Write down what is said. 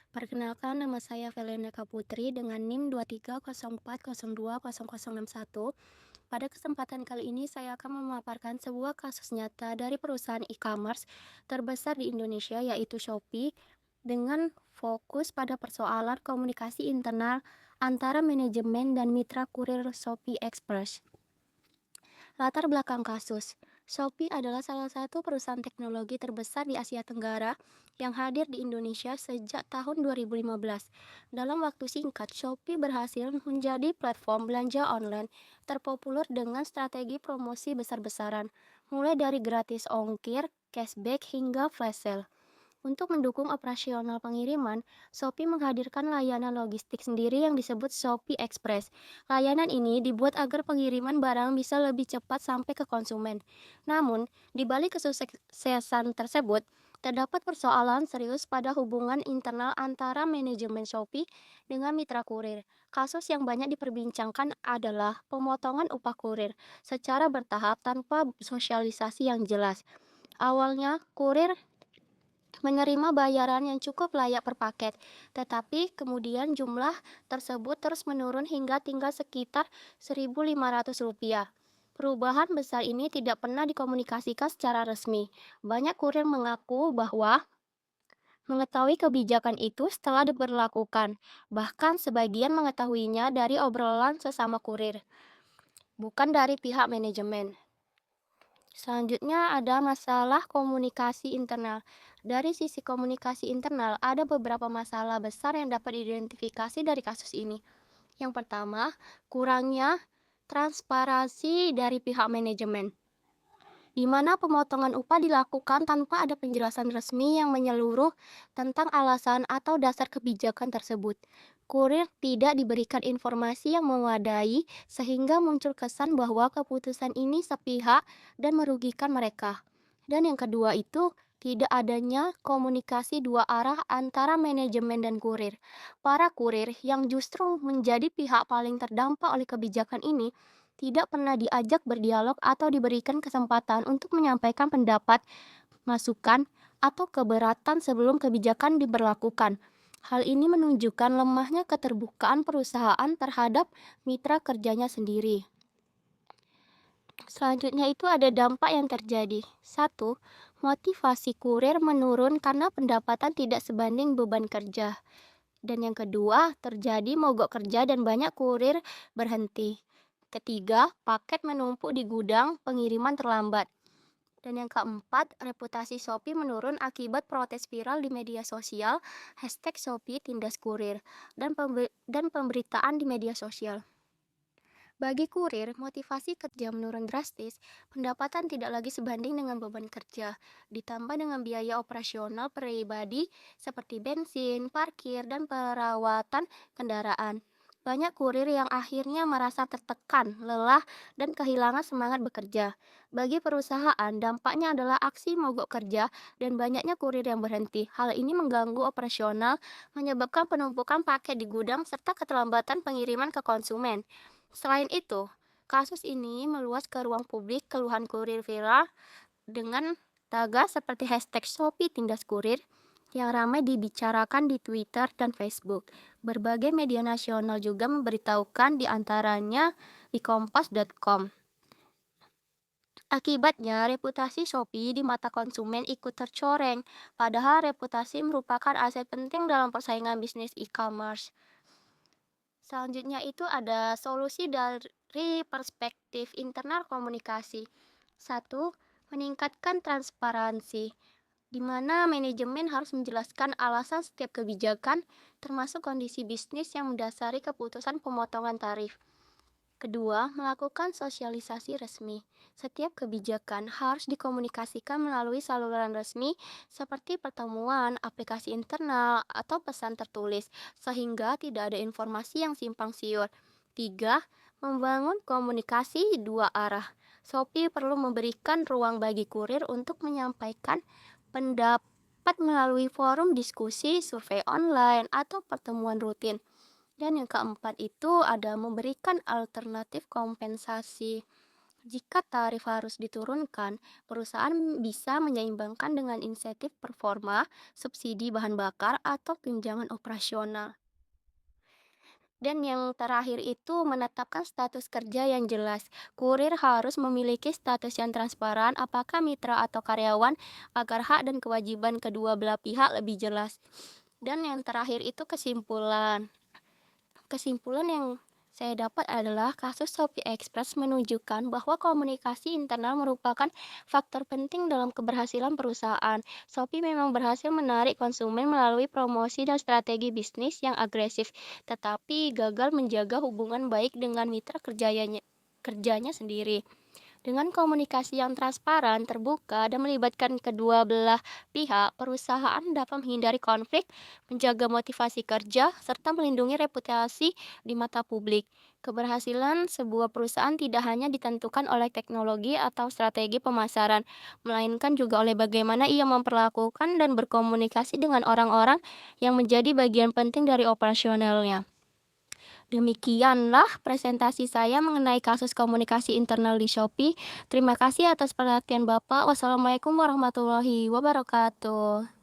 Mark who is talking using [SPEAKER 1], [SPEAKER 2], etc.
[SPEAKER 1] Perkenalkan, nama saya Veleneka Putri dengan NIM 2304020061. Pada kesempatan kali ini saya akan memaparkan sebuah kasus nyata dari perusahaan e-commerce terbesar di Indonesia yaitu Shopee dengan fokus pada persoalan komunikasi internal antara manajemen dan mitra kurir Shopee Express. Latar belakang kasus. Shopee adalah salah satu perusahaan teknologi terbesar di Asia Tenggara yang hadir di Indonesia sejak tahun 2015. Dalam waktu singkat, Shopee berhasil menjadi platform belanja online terpopuler dengan strategi promosi besar-besaran, mulai dari gratis ongkir, cashback, hingga flash sale. Untuk mendukung operasional pengiriman, Shopee menghadirkan layanan logistik sendiri yang disebut Shopee Express. Layanan ini dibuat agar pengiriman barang bisa lebih cepat sampai ke konsumen. Namun, di balik kesuksesan tersebut, terdapat persoalan serius pada hubungan internal antara manajemen Shopee dengan mitra kurir. Kasus yang banyak diperbincangkan adalah pemotongan upah kurir secara bertahap tanpa sosialisasi yang jelas. Awalnya, kurir menerima bayaran yang cukup layak per paket, tetapi kemudian jumlah tersebut terus menurun hingga tinggal sekitar Rp1.500. Perubahan besar ini tidak pernah dikomunikasikan secara resmi. Banyak kurir mengaku bahwa mengetahui kebijakan itu setelah diberlakukan, bahkan sebagian mengetahuinya dari obrolan sesama kurir, bukan dari pihak manajemen. Selanjutnya ada masalah komunikasi internal. Dari sisi komunikasi internal, ada beberapa masalah besar yang dapat diidentifikasi dari kasus ini. Yang pertama, kurangnya transparansi dari pihak manajemen, di mana pemotongan upah dilakukan tanpa ada penjelasan resmi yang menyeluruh tentang alasan atau dasar kebijakan tersebut. Kurir tidak diberikan informasi yang memadai sehingga muncul kesan bahwa keputusan ini sepihak dan merugikan mereka. Dan yang kedua itu, tidak adanya komunikasi dua arah antara manajemen dan kurir. Para kurir yang justru menjadi pihak paling terdampak oleh kebijakan ini tidak pernah diajak berdialog atau diberikan kesempatan untuk menyampaikan pendapat, masukan, atau keberatan sebelum kebijakan diberlakukan. Hal ini menunjukkan lemahnya keterbukaan perusahaan terhadap mitra kerjanya sendiri. Selanjutnya itu ada dampak yang terjadi. Satu, motivasi kurir menurun karena pendapatan tidak sebanding beban kerja. Dan yang kedua, terjadi mogok kerja dan banyak kurir berhenti. Ketiga, paket menumpuk di gudang, pengiriman terlambat. Dan yang keempat, reputasi Shopee menurun akibat protes viral di media sosial, hashtag Shopee tindas kurir, dan pemberitaan di media sosial. Bagi kurir, motivasi kerja menurun drastis, pendapatan tidak lagi sebanding dengan beban kerja, ditambah dengan biaya operasional pribadi seperti bensin, parkir, dan perawatan kendaraan. Banyak kurir yang akhirnya merasa tertekan, lelah, dan kehilangan semangat bekerja. Bagi perusahaan, dampaknya adalah aksi mogok kerja dan banyaknya kurir yang berhenti. Hal ini mengganggu operasional, menyebabkan penumpukan paket di gudang, serta keterlambatan pengiriman ke konsumen. Selain itu, kasus ini meluas ke ruang publik. Keluhan kurir viral dengan tagar seperti hashtag Shopee tindas kurir yang ramai dibicarakan di Twitter dan Facebook. Berbagai media nasional juga memberitahukan, di antaranya di kompas.com. Akibatnya, reputasi Shopee di mata konsumen ikut tercoreng, padahal reputasi merupakan aset penting dalam persaingan bisnis e-commerce. Selanjutnya itu ada solusi dari perspektif internal komunikasi. Satu, meningkatkan transparansi, di mana manajemen harus menjelaskan alasan setiap kebijakan, termasuk kondisi bisnis yang mendasari keputusan pemotongan tarif. Kedua, melakukan sosialisasi resmi. Setiap kebijakan harus dikomunikasikan melalui saluran resmi seperti pertemuan, aplikasi internal, atau pesan tertulis, sehingga tidak ada informasi yang simpang siur. Tiga, membangun komunikasi dua arah. Shopee perlu memberikan ruang bagi kurir untuk menyampaikan pendapat melalui forum diskusi, survei online, atau pertemuan rutin. Dan yang keempat itu ada memberikan alternatif kompensasi. Jika tarif harus diturunkan, perusahaan bisa menyeimbangkan dengan insentif performa, subsidi bahan bakar, atau tunjangan operasional. Dan yang terakhir itu menetapkan status kerja yang jelas. Kurir harus memiliki status yang transparan, apakah mitra atau karyawan, agar hak dan kewajiban kedua belah pihak lebih jelas. Dan yang terakhir itu kesimpulan. Kesimpulan yang saya dapat adalah kasus Shopee Express menunjukkan bahwa komunikasi internal merupakan faktor penting dalam keberhasilan perusahaan. Shopee memang berhasil menarik konsumen melalui promosi dan strategi bisnis yang agresif, tetapi gagal menjaga hubungan baik dengan mitra kerjanya sendiri. Dengan komunikasi yang transparan, terbuka, dan melibatkan kedua belah pihak, perusahaan dapat menghindari konflik, menjaga motivasi kerja, serta melindungi reputasi di mata publik. Keberhasilan sebuah perusahaan tidak hanya ditentukan oleh teknologi atau strategi pemasaran, melainkan juga oleh bagaimana ia memperlakukan dan berkomunikasi dengan orang-orang yang menjadi bagian penting dari operasionalnya. Demikianlah presentasi saya mengenai kasus komunikasi internal di Shopee. Terima kasih atas perhatian Bapak. Wassalamualaikum warahmatullahi wabarakatuh.